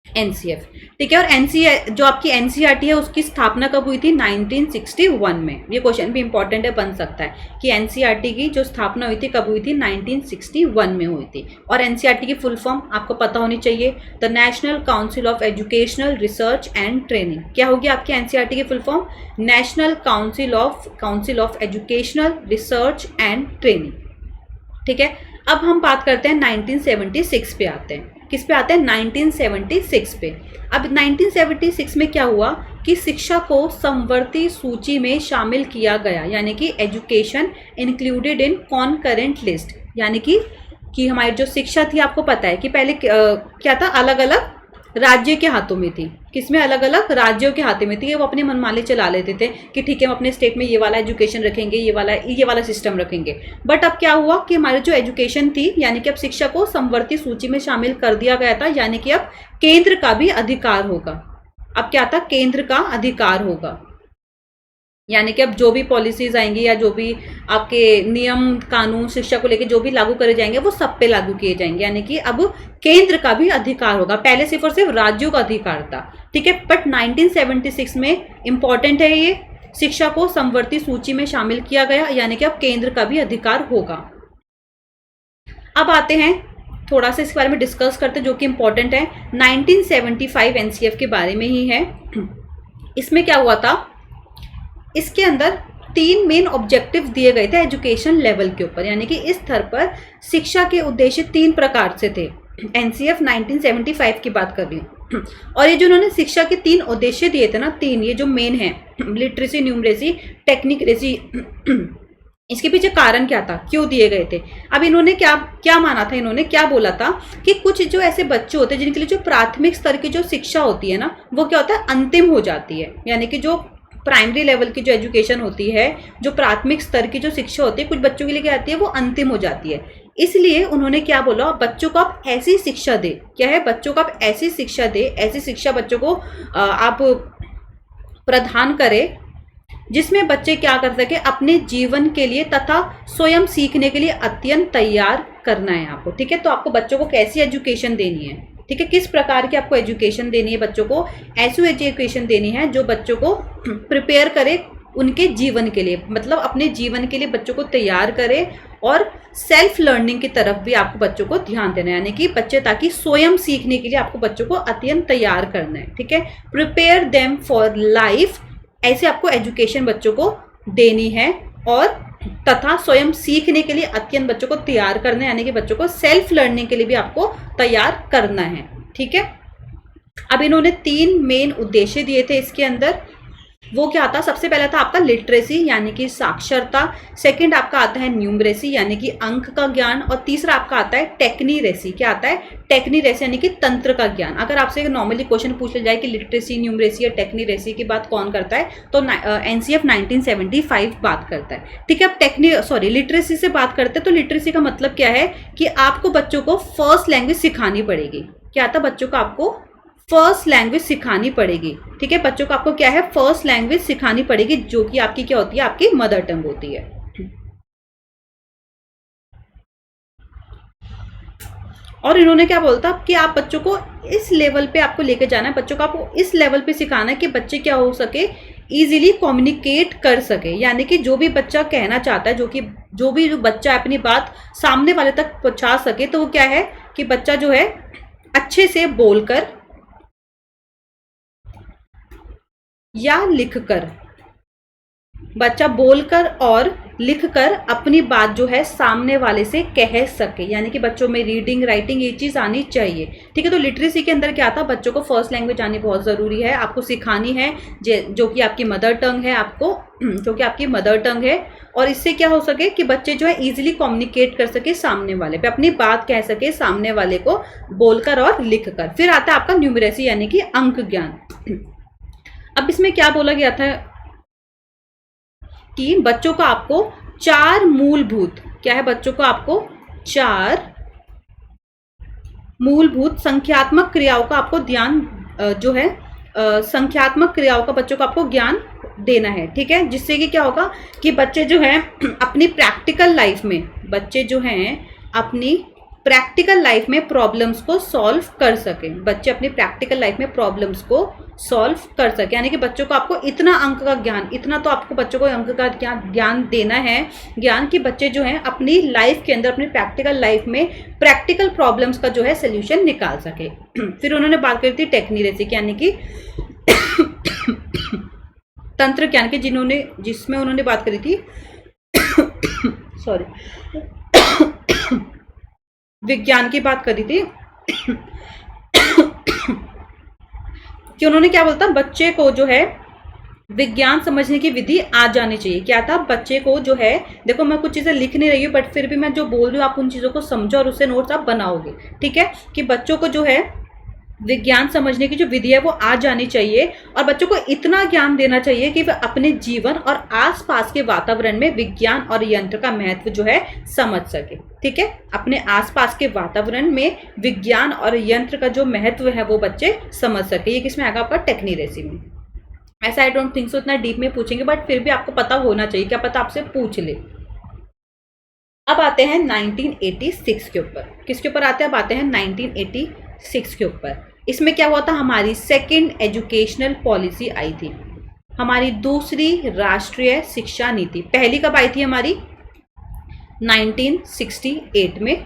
एनसीएफ। ठीक है, और एनसीए जो आपकी एनसीईआरटी है उसकी स्थापना कब हुई थी? 1961 में। ये क्वेश्चन भी इंपॉर्टेंट है, बन सकता है कि एनसीईआरटी की जो स्थापना हुई थी कब हुई थी? 1961 में हुई थी। और एनसीईआरटी की फुल फॉर्म आपको पता होनी चाहिए, the national council of educational research and training. क्या होगी आपकी एनसीईआरटी की full form? National council of educational research and training. ठीक है, अब हम बात करते हैं 1976 पे आते हैं। किस पे आते हैं? 1976 पे। अब 1976 में क्या हुआ कि शिक्षा को समवर्ती सूची में शामिल किया गया, यानी कि एजुकेशन इंक्लूडेड इन कॉनकरेंट लिस्ट। यानी कि हमारी जो शिक्षा थी, आपको पता है कि पहले क्या था, अलग अलग राज्य के हाथों में थी। किसमें? अलग अलग राज्यों के हाथों में थी। वो अपने मनमाने चला लेते थे कि ठीक है हम अपने स्टेट में ये वाला एजुकेशन रखेंगे, ये वाला सिस्टम रखेंगे। बट अब क्या हुआ कि हमारी जो एजुकेशन थी, यानी कि अब शिक्षा को समवर्ती सूची में शामिल कर दिया गया था, यानी कि अब केंद्र का भी अधिकार होगा। अब क्या था? केंद्र का अधिकार होगा, यानी कि अब जो भी पॉलिसीज आएंगी या जो भी आपके नियम कानून शिक्षा को लेकर जो भी लागू करे जाएंगे वो सब पे लागू किए जाएंगे, यानी कि अब केंद्र का भी अधिकार होगा। पहले सिर्फ और सिर्फ राज्यों का अधिकार था। ठीक है, बट 1976 में इंपॉर्टेंट है ये शिक्षा को समवर्ती सूची में शामिल किया गया, यानी कि अब केंद्र का भी अधिकार होगा। अब आते हैं थोड़ा सा इसके बारे में डिस्कस करते हैं जो कि इंपॉर्टेंट है। 1975 एनसीएफ के बारे में ही है। इसमें क्या हुआ था, इसके अंदर 3 मेन ऑब्जेक्टिव दिए गए थे एजुकेशन लेवल के ऊपर, यानी कि इस स्तर पर शिक्षा के उद्देश्य 3 प्रकार से थे। एनसीएफ 1975 की बात कर रही हूँ। और ये जो उन्होंने शिक्षा के 3 उद्देश्य दिए थे ना, 3 ये जो मेन है, लिटरेसी, न्यूमरेसी, टेक्निकरेसी, इसके पीछे कारण क्या था, क्यों दिए गए थे। अब इन्होंने क्या माना था, इन्होंने क्या बोला था कि कुछ जो ऐसे बच्चे होते हैं जिनके लिए जो प्राथमिक स्तर की जो शिक्षा होती है ना, वो क्या होता है, अंतिम हो जाती है। यानी कि जो प्राइमरी लेवल की जो एजुकेशन होती है, जो प्राथमिक स्तर की जो शिक्षा होती है, कुछ बच्चों के लिए क्या आती है, वो अंतिम हो जाती है। इसलिए उन्होंने क्या बोला, बच्चों को आप ऐसी शिक्षा दे, क्या है, बच्चों को आप ऐसी शिक्षा दे, ऐसी शिक्षा बच्चों को आप प्रदान करें जिसमें बच्चे क्या कर सके, अपने जीवन के लिए तथा स्वयं सीखने के लिए अत्यंत तैयार करना है आपको। ठीक है, तो आपको बच्चों को कैसी एजुकेशन देनी है, ठीक है, किस प्रकार की आपको एजुकेशन देनी है बच्चों को, ऐसी एजुकेशन देनी है जो बच्चों को प्रिपेयर करे उनके जीवन के लिए, मतलब अपने जीवन के लिए बच्चों को तैयार करे, और सेल्फ लर्निंग की तरफ भी आपको बच्चों को ध्यान देना है, यानी कि बच्चे ताकि स्वयं सीखने के लिए आपको बच्चों को अत्यंत तैयार करना है। ठीक है, प्रिपेयर देम फॉर लाइफ, ऐसे आपको एजुकेशन बच्चों को देनी है, और तथा स्वयं सीखने के लिए अत्यंत बच्चों को तैयार करना है, यानी कि बच्चों को सेल्फ लर्निंग के लिए भी आपको तैयार करना है। ठीक है, अब इन्होंने 3 मेन उद्देश्य दिए थे इसके अंदर। वो क्या था, सबसे पहला था आपका लिटरेसी यानी कि साक्षरता, सेकंड आपका आता है न्यूमरेसी यानी कि अंक का ज्ञान, और तीसरा आपका आता है टेक्नीरेसी। क्या आता है, टेक्नीरेसी यानी कि तंत्र का ज्ञान। अगर आपसे नॉर्मली क्वेश्चन पूछ लिया जाए कि लिटरेसी, न्यूमरेसी या टेक्नीरेसी की बात कौन करता है, तो एनसीएफ 1975 बात करता है। ठीक है, अब लिटरेसी से बात करते हैं, तो लिटरेसी का मतलब क्या है कि आपको बच्चों को फर्स्ट लैंग्वेज सिखानी पड़ेगी। क्या आता है, बच्चों को आपको फर्स्ट लैंग्वेज सिखानी पड़ेगी। ठीक है, बच्चों को आपको क्या है, फर्स्ट लैंग्वेज सिखानी पड़ेगी, जो कि आपकी क्या होती है, आपकी मदर टंग होती है। और इन्होंने क्या बोलता कि आप बच्चों को इस लेवल पे आपको लेके जाना है, बच्चों को आपको इस लेवल पे सिखाना है कि बच्चे क्या हो सके, इजीली कम्युनिकेट कर सके, यानी कि जो भी बच्चा कहना चाहता है, जो भी बच्चा अपनी बात सामने वाले तक पहुंचा सके, तो वो क्या है कि बच्चा जो है अच्छे से बोलकर या लिखकर, बच्चा बोलकर और लिखकर अपनी बात जो है सामने वाले से कह सके, यानी कि बच्चों में रीडिंग, राइटिंग ये चीज़ आनी चाहिए। ठीक है, तो लिटरेसी के अंदर क्या था, बच्चों को फर्स्ट लैंग्वेज आनी बहुत ज़रूरी है, आपको सिखानी है, जो कि आपकी मदर टंग है, आपको जो कि आपकी मदर टंग है, और इससे क्या हो सके कि बच्चे जो है इजीली कम्युनिकेट कर सके सामने वाले पे, अपनी बात कह सके सामने वाले को बोलकर और लिखकर। फिर आता है आपका न्यूमरेसी यानी कि अंक ज्ञान। अब इसमें क्या बोला गया था कि बच्चों को आपको 4 मूलभूत, क्या है, बच्चों को आपको 4 मूलभूत संख्यात्मक क्रियाओं का आपको ध्यान जो है संख्यात्मक क्रियाओं का बच्चों को आपको ज्ञान देना है। ठीक है, जिससे कि क्या होगा कि बच्चे जो हैं अपनी प्रैक्टिकल लाइफ में, बच्चे जो हैं अपनी प्रैक्टिकल लाइफ में प्रॉब्लम्स को सॉल्व कर सके, बच्चे अपनी प्रैक्टिकल लाइफ में प्रॉब्लम्स को सॉल्व कर सके, यानी कि बच्चों को आपको इतना अंक का ज्ञान, इतना तो आपको बच्चों को अंक का ज्ञान देना है, ज्ञान कि बच्चे जो हैं अपनी लाइफ के अंदर, अपनी प्रैक्टिकल लाइफ में प्रैक्टिकल प्रॉब्लम्स का जो है सोल्यूशन निकाल सके। फिर उन्होंने बात करी थी टेक्नीरेसी यानी कि तंत्र ज्ञान के, जिसमें उन्होंने बात करी थी विज्ञान की बात करी थी कि उन्होंने क्या बोलता, बच्चे को जो है विज्ञान समझने की विधि आ जानी चाहिए। क्या था, बच्चे को जो है, देखो मैं कुछ चीज़ें लिख नहीं रही हूँ बट फिर भी मैं जो बोल रही हूँ आप उन चीज़ों को समझो और उससे नोट्स आप बनाओगे। ठीक है, कि बच्चों को जो है विज्ञान समझने की जो विधि है वो आ जानी चाहिए, और बच्चों को इतना ज्ञान देना चाहिए कि वह अपने जीवन और आसपास के वातावरण में विज्ञान और यंत्र का महत्व जो है समझ सके। ठीक है, अपने आसपास के वातावरण में विज्ञान और यंत्र का जो महत्व है वो बच्चे समझ सके। ये किसमें आएगा, आपका टेक्नीरेसी में। ऐसा आई डोंट थिंक सो इतना डीप में पूछेंगे, बट फिर भी आपको पता होना चाहिए, क्या पता आपसे पूछ ले। अब आते हैं 1986 के ऊपर। किसके ऊपर आते हैं, अब आते हैं 1986 के ऊपर। इसमें क्या हुआ था, हमारी सेकंड एजुकेशनल पॉलिसी आई थी। हमारी दूसरी राष्ट्रीय शिक्षा नीति पहली कब आई थी हमारी 1968 में,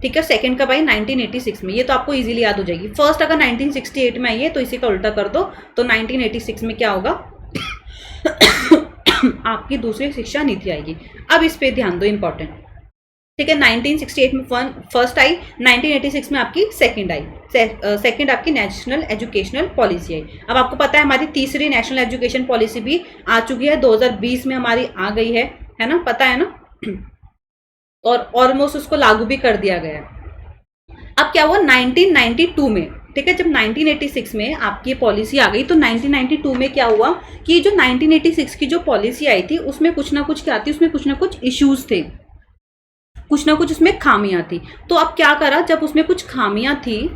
ठीक है। सेकंड कब आई 1986 में, ये तो आपको इजीली याद हो जाएगी। फर्स्ट अगर 1968 में आई है तो इसी का उल्टा कर दो, तो 1986 में क्या होगा आपकी दूसरी शिक्षा नीति आएगी। अब इस पे ध्यान दो, इंपॉर्टेंट, ठीक है। 1968 में फर्स्ट आई, 1986 में आपकी सेकंड आई, सेकंड आपकी नेशनल एजुकेशनल पॉलिसी आई। अब आपको पता है हमारी तीसरी नेशनल एजुकेशन पॉलिसी भी आ चुकी है, 2020 में हमारी आ गई है ना, पता है ना, और ऑलमोस्ट उसको लागू भी कर दिया गया है। अब क्या हुआ 1992 में, ठीक है, जब 1986 में आपकी ये पॉलिसी आ गई तो 1992 में क्या हुआ कि जो 1986 की जो पॉलिसी आई थी उसमें कुछ ना कुछ क्या थी, उसमें कुछ ना कुछ इश्यूज थे, कुछ ना कुछ उसमें खामियां थी। तो अब क्या करा, जब उसमें कुछ खामियां थी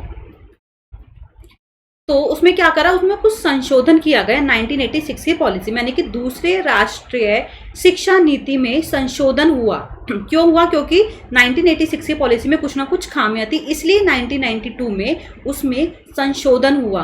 तो उसमें क्या करा, उसमें कुछ संशोधन किया गया 1986 की पॉलिसी में, यानी कि दूसरे राष्ट्रीय शिक्षा नीति में संशोधन हुआ। क्यों हुआ, क्योंकि 1986 की पॉलिसी में कुछ ना कुछ खामियां थी, इसलिए 1992 में उसमें संशोधन हुआ,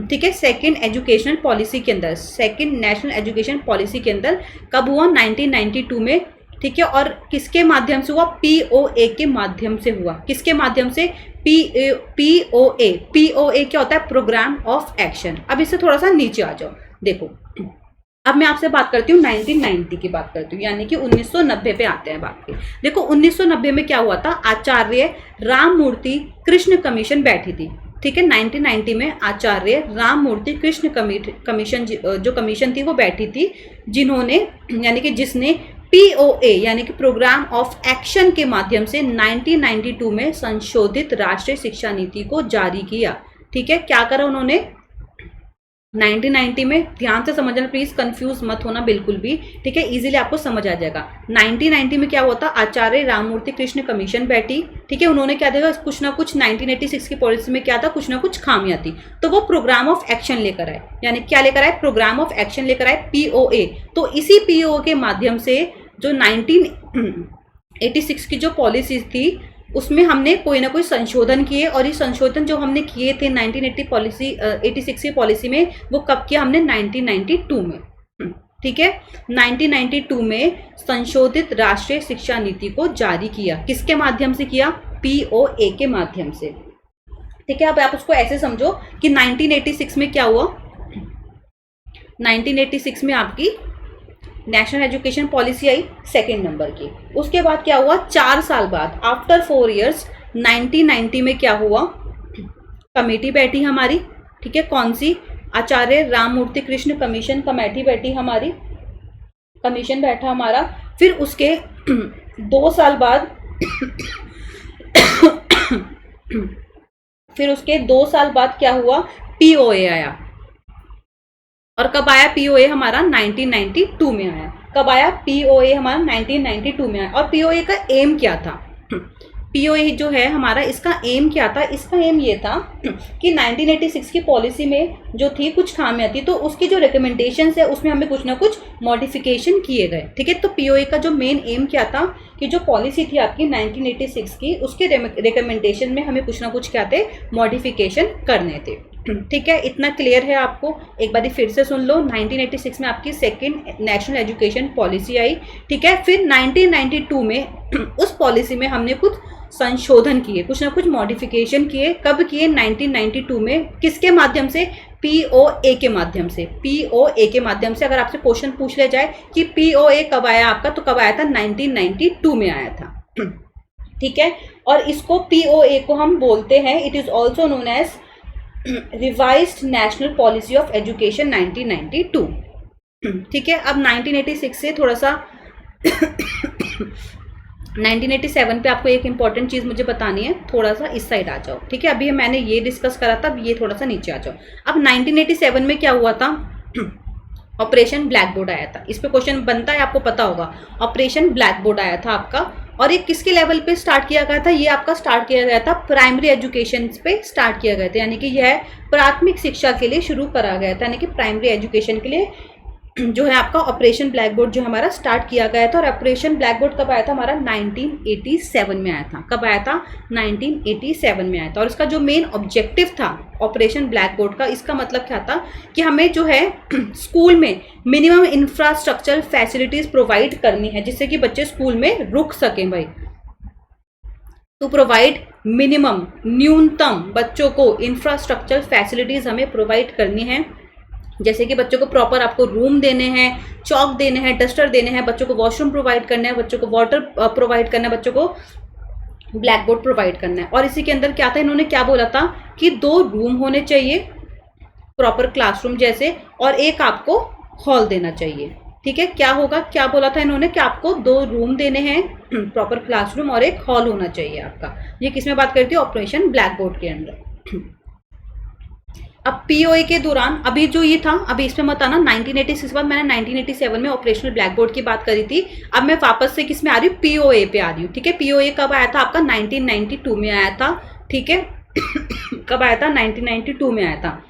ठीक है। सेकंड एजुकेशनल पॉलिसी के अंदर, सेकंड नेशनल एजुकेशन पॉलिसी के अंदर कब हुआ 1992 में, ठीक है। और किसके माध्यम से हुआ, पीओए के माध्यम से हुआ। किसके माध्यम से, पीओए। पीओए क्या होता है, प्रोग्राम ऑफ एक्शन। अब इससे थोड़ा सा नीचे आ जाओ, देखो अब मैं आपसे बात करती हूँ 1990 की बात करती हूँ, यानी कि 1990 पे आते हैं बात की। देखो 1990 में क्या हुआ था, आचार्य राममूर्ति कृष्ण कमीशन बैठी थी, ठीक है। 1990 में आचार्य राममूर्ति कृष्ण कमीशन जो कमीशन थी वो बैठी थी, जिन्होंने यानी कि जिसने पीओए यानी कि प्रोग्राम ऑफ एक्शन के माध्यम से 1992 में संशोधित राष्ट्रीय शिक्षा नीति को जारी किया, ठीक है। क्या करा उन्होंने 1990 में, ध्यान से समझना प्लीज, कंफ्यूज मत होना बिल्कुल भी, ठीक है, इजीली आपको समझ आ जाएगा। 1990 में क्या हुआ था, आचार्य राममूर्ति कृष्ण कमीशन बैठी, ठीक है। उन्होंने क्या देखा, कुछ ना कुछ 1986 की पॉलिसी में क्या था, कुछ ना कुछ खामियां थी, तो वो प्रोग्राम ऑफ एक्शन लेकर आए, यानी क्या लेकर आए, प्रोग्राम ऑफ एक्शन लेकर आए, पीओए। तो इसी पीओए के माध्यम से जो 1986 की जो पॉलिसीज थी उसमें हमने कोई ना कोई संशोधन किए, और ये संशोधन जो हमने किए थे 1986 की पॉलिसी में, वो कब किया हमने 1992 में, ठीक है। 1992 में संशोधित राष्ट्रीय शिक्षा नीति को जारी किया, किसके माध्यम से किया, पीओए के माध्यम से, ठीक है। अब आप उसको ऐसे समझो कि 1986 में क्या हुआ, 1986 में आपकी नेशनल एजुकेशन पॉलिसी आई सेकंड नंबर की। उसके बाद क्या हुआ, 4 साल बाद, आफ्टर 4 इयर्स 1990 में क्या हुआ, कमेटी बैठी हमारी, ठीक है। कौन सी, आचार्य राममूर्ति कृष्ण कमीशन कमेटी बैठी हमारी, कमीशन बैठा हमारा। फिर उसके 2 साल बाद फिर उसके 2 साल बाद क्या हुआ, पीओए आया। और कब आया पीओए हमारा, 1992 में आया। कब आया पीओए हमारा, 1992 में आया। और पीओए का एम क्या था, पीओए जो है हमारा, इसका एम क्या था, इसका एम ये था कि 1986 की पॉलिसी में जो थी कुछ खामियां थी, तो उसकी जो रिकमेंडेशंस है उसमें हमें कुछ ना कुछ मॉडिफिकेशन किए गए, ठीक है। तो पीओए का जो मेन एम क्या था कि जो पॉलिसी थी आपकी 1986 की, उसके रिकमेंडेशन में हमें कुछ ना कुछ क्या थे, मॉडिफिकेशन करने थे, ठीक है। इतना क्लियर है आपको, एक बार फिर से सुन लो। 1986 में आपकी सेकंड नेशनल एजुकेशन पॉलिसी आई, ठीक है। फिर 1992 में उस पॉलिसी में हमने कुछ संशोधन किए, कुछ ना कुछ मॉडिफिकेशन किए। कब किए, 1992 में, किसके माध्यम से, पीओए के माध्यम से। पीओए के माध्यम से अगर आपसे क्वेश्चन पूछ लिया जाए कि पीओए कब आया आपका, तो कब आया था, 1992 में आया था, ठीक है। और इसको पीओए को हम बोलते हैं, it is also known as revised national policy of education 1992, ठीक है। अब 1986 से थोड़ा सा 1987 पे आपको एक इंपॉर्टेंट चीज़ मुझे बतानी है, थोड़ा सा इस साइड आ जाओ, ठीक है। अभी मैंने ये डिस्कस करा था, अब ये थोड़ा सा नीचे आ जाओ। अब 1987 में क्या हुआ था, ऑपरेशन ब्लैक बोर्ड आया था। इस पे क्वेश्चन बनता है, आपको पता होगा, ऑपरेशन ब्लैक बोर्ड आया था आपका। और ये किसके लेवल पे स्टार्ट किया गया था, ये आपका स्टार्ट किया गया था प्राइमरी एजुकेशन पे स्टार्ट किया गया था, यानी कि यह प्राथमिक शिक्षा के लिए शुरू करा गया था, यानी कि प्राइमरी एजुकेशन के लिए जो है आपका ऑपरेशन ब्लैक बोर्ड जो हमारा स्टार्ट किया गया था। और ऑपरेशन ब्लैक बोर्ड कब आया था हमारा 1987 में आया था। कब आया था 1987 में आया था। और इसका जो मेन ऑब्जेक्टिव था ऑपरेशन ब्लैक बोर्ड का, इसका मतलब क्या था कि हमें जो है स्कूल में मिनिमम इंफ्रास्ट्रक्चर फैसिलिटीज प्रोवाइड करनी है जिससे कि बच्चे स्कूल में रुक सकें भाई। टू प्रोवाइड मिनिमम, न्यूनतम बच्चों को इंफ्रास्ट्रक्चर फैसिलिटीज हमें प्रोवाइड करनी है। जैसे कि बच्चों को प्रॉपर आपको रूम देने हैं, चौक देने हैं, डस्टर देने हैं, बच्चों को वॉशरूम प्रोवाइड करना है, बच्चों को वाटर प्रोवाइड करना है, बच्चों को ब्लैक बोर्ड प्रोवाइड करना है। और इसी के अंदर क्या था, इन्होंने क्या बोला था कि 2 रूम होने चाहिए प्रॉपर क्लासरूम जैसे, और एक आपको हॉल देना चाहिए। ठीक है, क्या होगा, क्या बोला था इन्होंने कि आपको 2 रूम देने हैं प्रॉपर क्लासरूम और एक हॉल होना चाहिए आपका। ये किसमें बात करती है, ऑपरेशन ब्लैक बोर्ड के अंदर। अब पीओए के दौरान अभी जो ये था, अभी इसमें मत आना, 1986 के बाद मैंने 1987 में ऑपरेशनल ब्लैक बोर्ड की बात करी थी। अब मैं वापस से किस में आ रही हूँ, पीओए पे आ रही हूँ। ठीक है, पीओए कब आया था आपका 1992 में आया था। ठीक है कब आया था 1992 में आया था।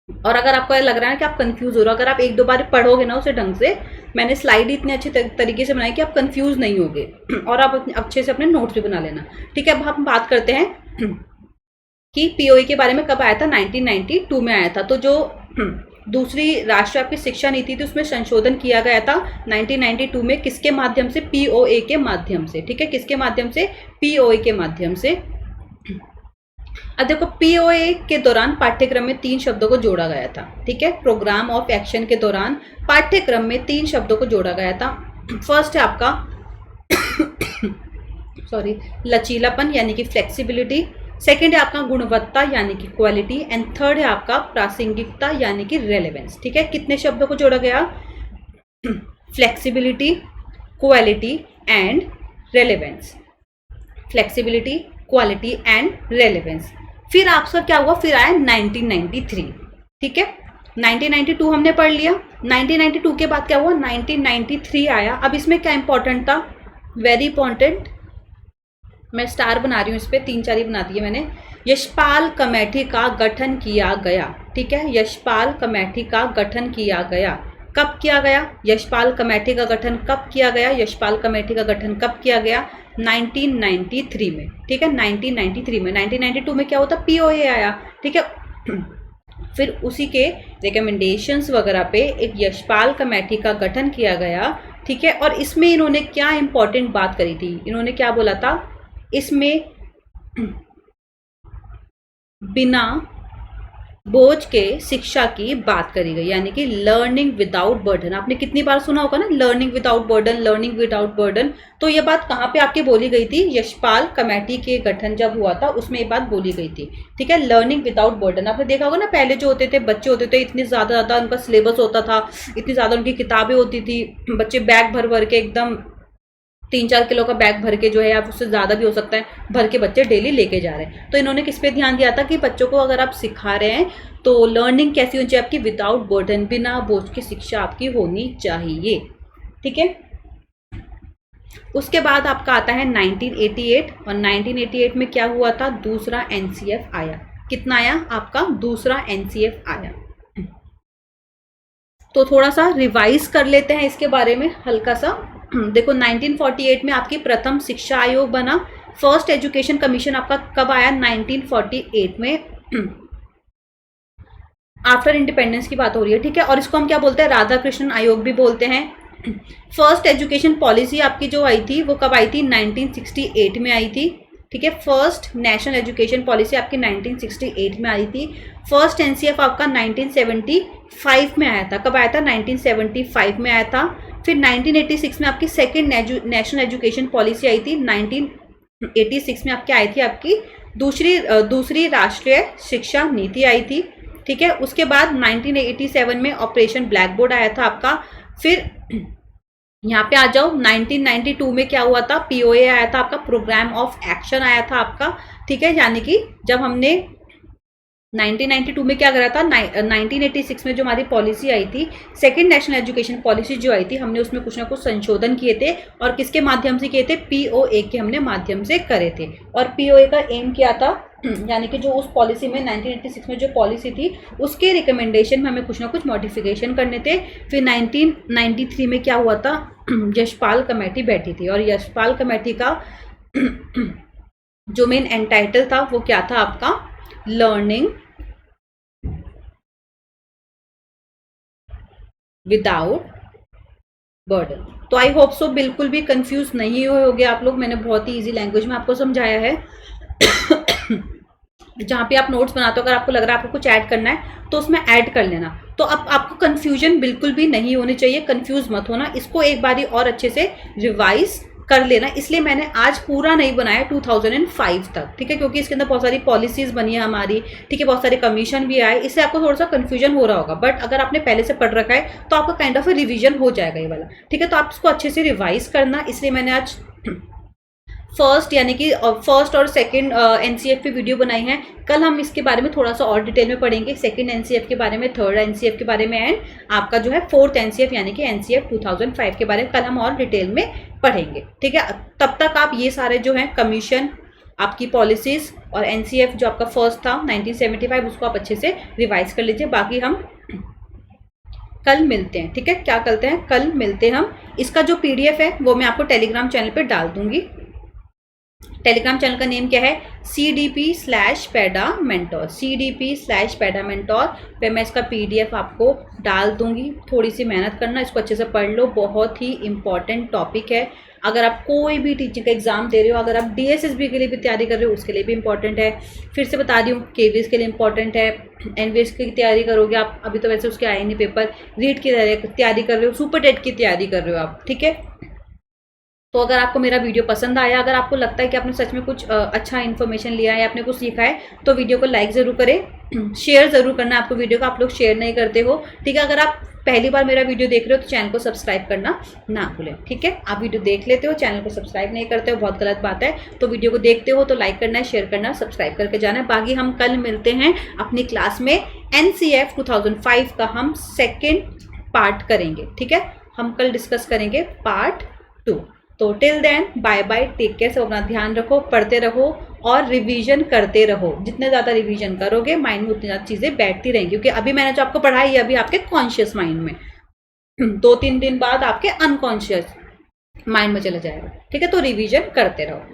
और अगर आपको लग रहा है कि आप कंफ्यूज हो रहे हो, अगर आप 1-2 बार पढ़ोगे ना उसे ढंग से, मैंने स्लाइड इतने अच्छे तरीके से बनाई कि आप कंफ्यूज नहीं होगे और आप अच्छे से अपने नोट्स भी बना लेना। ठीक है, अब हम बात करते हैं कि पीओए के बारे में कब आया था, 1992 में आया था। तो जो दूसरी राष्ट्रीय आपकी शिक्षा नीति थी उसमें संशोधन किया गया था 1992 में, किसके माध्यम से, पीओए के माध्यम से। ठीक है, किसके माध्यम से, पीओए के माध्यम से। अब देखो, पीओए के दौरान पाठ्यक्रम में 3 शब्दों को जोड़ा गया था। ठीक है, प्रोग्राम ऑफ एक्शन के दौरान पाठ्यक्रम में 3 शब्दों को जोड़ा गया था। फर्स्ट है आपका लचीलापन यानी कि फ्लेक्सिबिलिटी। सेकंड है आपका गुणवत्ता यानी कि क्वालिटी। एंड थर्ड है आपका प्रासंगिकता यानी कि रेलेवेंस। ठीक है, कितने शब्दों को जोड़ा गया, flexibility, quality and relevance. Flexibility, quality and relevance. फिर आपका क्या हुआ, फिर आया 1993। ठीक है, 1992 हमने पढ़ लिया। 1992 के बाद क्या हुआ, 1993 आया। अब इसमें क्या इंपॉर्टेंट था, वेरी इंपॉर्टेंट, मैं स्टार बना रही हूँ इस पर, 3-4 ही बना दिए मैंने। यशपाल कमेटी का गठन किया गया। ठीक है, यशपाल कमेटी का गठन किया गया। कब किया गया, यशपाल कमेटी का गठन कब किया गया, यशपाल कमेटी का गठन कब किया गया, 1993 में। ठीक है, 1993 में। 1992 में क्या होता, पीओए आया। ठीक है, फिर उसी के रिकमेंडेशंस वगैरह पे एक यशपाल कमेटी का गठन किया गया। ठीक है, और इसमें इन्होंने क्या इंपॉर्टेंट बात करी थी, इन्होंने क्या बोला था, इसमें बिना बोझ के शिक्षा की बात करी गई, यानी कि लर्निंग विदाउट बर्डन। आपने कितनी बार सुना होगा ना, learning without burden, learning without burden. तो ये बात कहाँ पे आपके बोली गई थी, यशपाल कमेटी के गठन जब हुआ था उसमें ये बात बोली गई थी। ठीक है, लर्निंग विदाउट बर्डन। आपने देखा होगा ना, पहले जो होते थे बच्चे होते थे, इतनी ज़्यादा उनका सिलेबस होता था, इतनी ज़्यादा उनकी किताबें होती थी, बच्चे बैग भर भर के एकदम 3-4 किलो का बैग भर के जो है, आप उससे ज़्यादा भी हो सकता है, भर के बच्चे डेली लेके जा रहे हैं। तो इन्होंने किस पे ध्यान दिया था कि बच्चों को अगर आप सिखा रहे हैं तो लर्निंग कैसी होनी चाहिए आपकी, विदाउट बर्डन, बिना बोझ की शिक्षा आपकी होनी चाहिए। ठीक है, उसके बाद आपका आता है 1988। और 1988 में क्या हुआ था, दूसरा एनसीएफ आया। कितना आया आपका, दूसरा एनसीएफ आया। तो थोड़ा सा रिवाइज कर लेते हैं इसके बारे में हल्का सा। देखो, 1948 में आपकी प्रथम शिक्षा आयोग बना। फर्स्ट एजुकेशन कमीशन आपका कब आया, 1948 में, आफ्टर इंडिपेंडेंस की बात हो रही है। ठीक है, और इसको हम क्या बोलते हैं, राधा कृष्णन आयोग भी बोलते हैं। फर्स्ट एजुकेशन पॉलिसी आपकी जो आई थी वो कब आई थी, 1968 में आई थी। ठीक है, फर्स्ट नेशनल एजुकेशन पॉलिसी आपकी 1968 में आई थी। फर्स्ट एनसीएफ आपका 1975 में आया था। कब आया था, 1975 में आया था। फिर 1986 में आपकी सेकंड नेशनल एजुकेशन पॉलिसी आई थी। 1986 में आपकी आई थी आपकी दूसरी राष्ट्रीय शिक्षा नीति आई थी। ठीक है, उसके बाद 1987 में ऑपरेशन ब्लैक बोर्ड आया था आपका। फिर यहाँ पे आ जाओ, 1992 में क्या हुआ था, पीओए आया था आपका, प्रोग्राम ऑफ एक्शन आया था आपका। ठीक है, यानी कि जब हमने 1992 में क्या करा था, 1986 में जो हमारी पॉलिसी आई थी, सेकंड नेशनल एजुकेशन पॉलिसी जो आई थी, हमने उसमें कुछ ना कुछ संशोधन किए थे। और किसके माध्यम से किए थे, पीओए के हमने माध्यम से करे थे। और पीओए का एम क्या था, यानी कि जो उस पॉलिसी में 1986 में जो पॉलिसी थी उसके रिकमेंडेशन में हमें कुछ ना कुछ मॉडिफिकेशन करने थे। फिर 1993 में क्या हुआ था, यशपाल कमेटी बैठी थी, और यशपाल कमेटी का जो मेन एंटाइटल था वो क्या था आपका, लर्निंग विदाउट बर्डन। तो आई होप सो बिल्कुल भी कंफ्यूज नहीं होगे आप लोग, मैंने बहुत ही इजी लैंग्वेज में आपको समझाया है। जहाँ पे आप नोट्स बनाते हो, अगर आपको लग रहा है आपको कुछ ऐड करना है तो उसमें ऐड कर लेना। तो अब आपको कंफ्यूजन बिल्कुल भी नहीं होनी चाहिए, कंफ्यूज मत होना, इसको एक बारी और अच्छे से रिवाइज कर लेना। इसलिए मैंने आज पूरा नहीं बनाया 2005 तक, ठीक है, क्योंकि इसके अंदर बहुत सारी पॉलिसीज बनी है हमारी, ठीक है, बहुत सारे कमीशन भी आए, इससे आपको थोड़ा सा कंफ्यूजन हो रहा होगा। बट अगर आपने पहले से पढ़ रखा है तो आपका काइंड ऑफ रिवीजन हो जाएगा ये वाला, ठीक है। तो आप इसको अच्छे से रिवाइज करना, इसलिए मैंने आज फर्स्ट यानी कि फर्स्ट और सेकंड एनसीएफ की वीडियो बनाई है। कल हम इसके बारे में थोड़ा सा और डिटेल में पढ़ेंगे, सेकंड एनसीएफ के बारे में, थर्ड एनसीएफ के बारे में, एंड आपका जो है फोर्थ एनसीएफ यानी कि एनसीएफ 2005 के बारे में कल हम और डिटेल में पढ़ेंगे, ठीक है। तब तक आप ये सारे जो हैं कमीशन, आपकी पॉलिसीज और एनसीएफ जो आपका फर्स्ट था 1975, उसको आप अच्छे से रिवाइज कर लीजिए। बाकी हम कल मिलते हैं, ठीक है। क्या करते हैं, कल मिलते हैं हम। इसका जो पीडीएफ है वो मैं आपको टेलीग्राम चैनल पर डाल दूंगी। टेलीग्राम चैनल का नेम क्या है, CDP/पेडामेंटोर, CDP/पेडामेंटोर पे मैं इसका पीडीएफ आपको डाल दूंगी। थोड़ी सी मेहनत करना, इसको अच्छे से पढ़ लो, बहुत ही इंपॉर्टेंट टॉपिक है। अगर आप कोई भी टीचिंग का एग्जाम दे रहे हो, अगर आप डीएसएसबी के लिए भी तैयारी कर रहे हो उसके लिए भी इंपॉर्टेंट है। फिर से बता रही हूँ, केवीएस के लिए इंपॉर्टेंट है, एनवीएस की तैयारी करोगे आप, अभी तो वैसे उसके आए नहीं पेपर, रीट की तैयारी कर रहे हो, सुपर टेट की तैयारी कर रहे हो आप, ठीक है। तो अगर आपको मेरा वीडियो पसंद आया, अगर आपको लगता है कि आपने सच में कुछ अच्छा इन्फॉर्मेशन लिया है या आपने कुछ सीखा है, तो वीडियो को लाइक ज़रूर करें, शेयर ज़रूर करना है आपको वीडियो को, आप लोग शेयर नहीं करते हो, ठीक है। अगर आप पहली बार मेरा वीडियो देख रहे हो तो चैनल को सब्सक्राइब करना ना भूलें, ठीक है। आप वीडियो देख लेते हो, चैनल को सब्सक्राइब नहीं करते हो, बहुत गलत बात है। तो वीडियो को देखते हो तो लाइक करना है, शेयर करना है, सब्सक्राइब करके जाना है। बाकी हम कल मिलते हैं अपनी क्लास में, एनसीएफ 2005 का हम सेकेंड पार्ट करेंगे, ठीक है। हम कल डिस्कस करेंगे पार्ट 2। तो till then bye bye, take care, सब अपना ध्यान रखो, पढ़ते रहो और रिवीजन करते रहो। जितने ज़्यादा रिवीजन करोगे माइंड में उतनी ज़्यादा चीज़ें बैठती रहेंगी, क्योंकि अभी मैंने जो आपको पढ़ाई है अभी आपके कॉन्शियस माइंड में, 2-3 दिन बाद आपके अनकॉन्शियस माइंड में चला जाएगा, ठीक है। तो रिवीजन करते रहो।